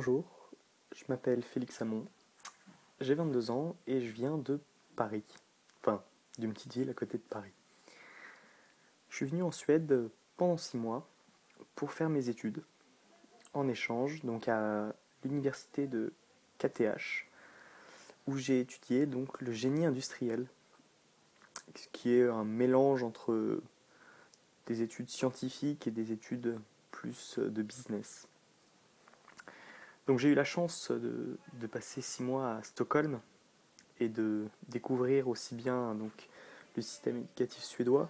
Bonjour, je m'appelle Félix Hamon, j'ai 22 ans et je viens de Paris, enfin d'une petite ville à côté de Paris. Je suis venu en Suède pendant 6 mois pour faire mes études en échange, donc à l'université de KTH, où j'ai étudié donc le génie industriel, ce qui est un mélange entre des études scientifiques et des études plus de business. Donc j'ai eu la chance de passer 6 mois à Stockholm et de découvrir aussi bien donc, le système éducatif suédois,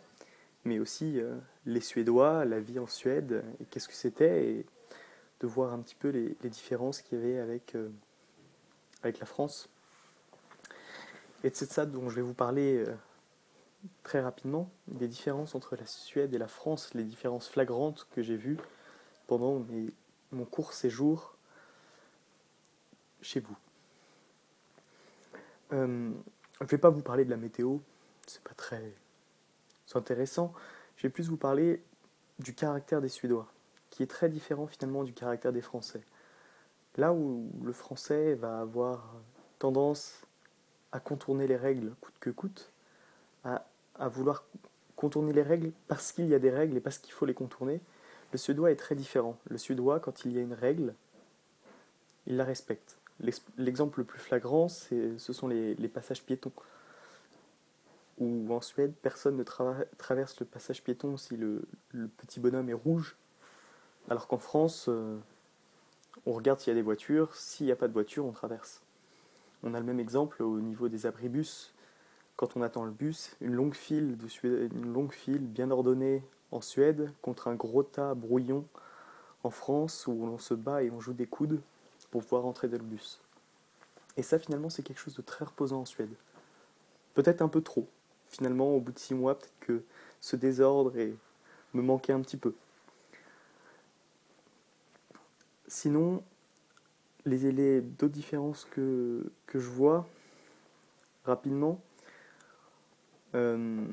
mais aussi les Suédois, la vie en Suède, et qu'est-ce que c'était, et de voir un petit peu les différences qu'il y avait avec la France. Et c'est de ça dont je vais vous parler très rapidement, des différences entre la Suède et la France, les différences flagrantes que j'ai vues pendant mon court séjour chez vous. Je ne vais pas vous parler de la météo, c'est pas très intéressant. Je vais plus vous parler du caractère des Suédois, qui est très différent finalement du caractère des Français. Là où le Français va avoir tendance à contourner les règles coûte que coûte, à vouloir contourner les règles parce qu'il y a des règles et parce qu'il faut les contourner, le Suédois est très différent. Le Suédois, quand il y a une règle, il la respecte. L'exemple le plus flagrant, ce sont les passages piétons. Où en Suède, personne ne traverse le passage piéton si le petit bonhomme est rouge, alors qu'en France, on regarde s'il y a des voitures, s'il n'y a pas de voiture, on traverse. On a le même exemple au niveau des abribus. Quand on attend le bus, une longue file bien ordonnée en Suède contre un gros tas brouillon en France où l'on se bat et on joue des coudes pour pouvoir entrer dans le bus. Et ça, finalement, c'est quelque chose de très reposant en Suède. Peut-être un peu trop. Finalement, au bout de 6 mois, peut-être que ce désordre me manquait un petit peu. Sinon, d'autres différences que je vois rapidement, euh,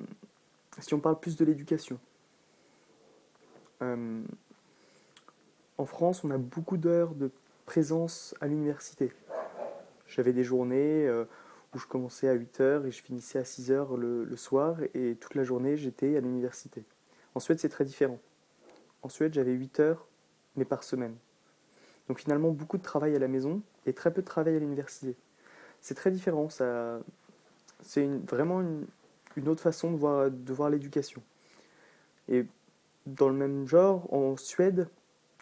si on parle plus de l'éducation, euh, en France, on a beaucoup d'heures de présence à l'université. J'avais des journées où je commençais à 8 heures et je finissais à 6 heures le soir et toute la journée, j'étais à l'université. En Suède, c'est très différent. En Suède, j'avais 8 heures, mais par semaine. Donc finalement, beaucoup de travail à la maison et très peu de travail à l'université. C'est très différent, c'est vraiment une autre façon de voir l'éducation. Et dans le même genre, en Suède,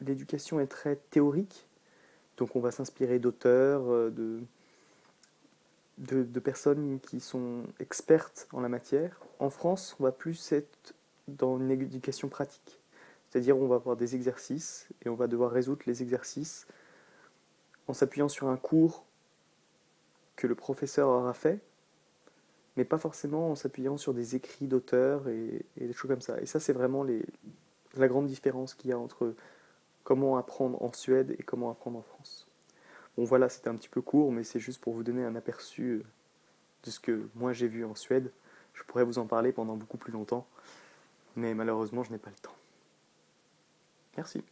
l'éducation est très théorique, donc on va s'inspirer d'auteurs, de personnes qui sont expertes en la matière. En France, on va plus être dans une éducation pratique, c'est-à-dire on va avoir des exercices et on va devoir résoudre les exercices en s'appuyant sur un cours que le professeur aura fait, mais pas forcément en s'appuyant sur des écrits d'auteurs et des choses comme ça. Et ça, c'est vraiment la grande différence qu'il y a entre comment apprendre en Suède et comment apprendre en France. Bon voilà, c'était un petit peu court, mais c'est juste pour vous donner un aperçu de ce que moi j'ai vu en Suède. Je pourrais vous en parler pendant beaucoup plus longtemps, mais malheureusement je n'ai pas le temps. Merci.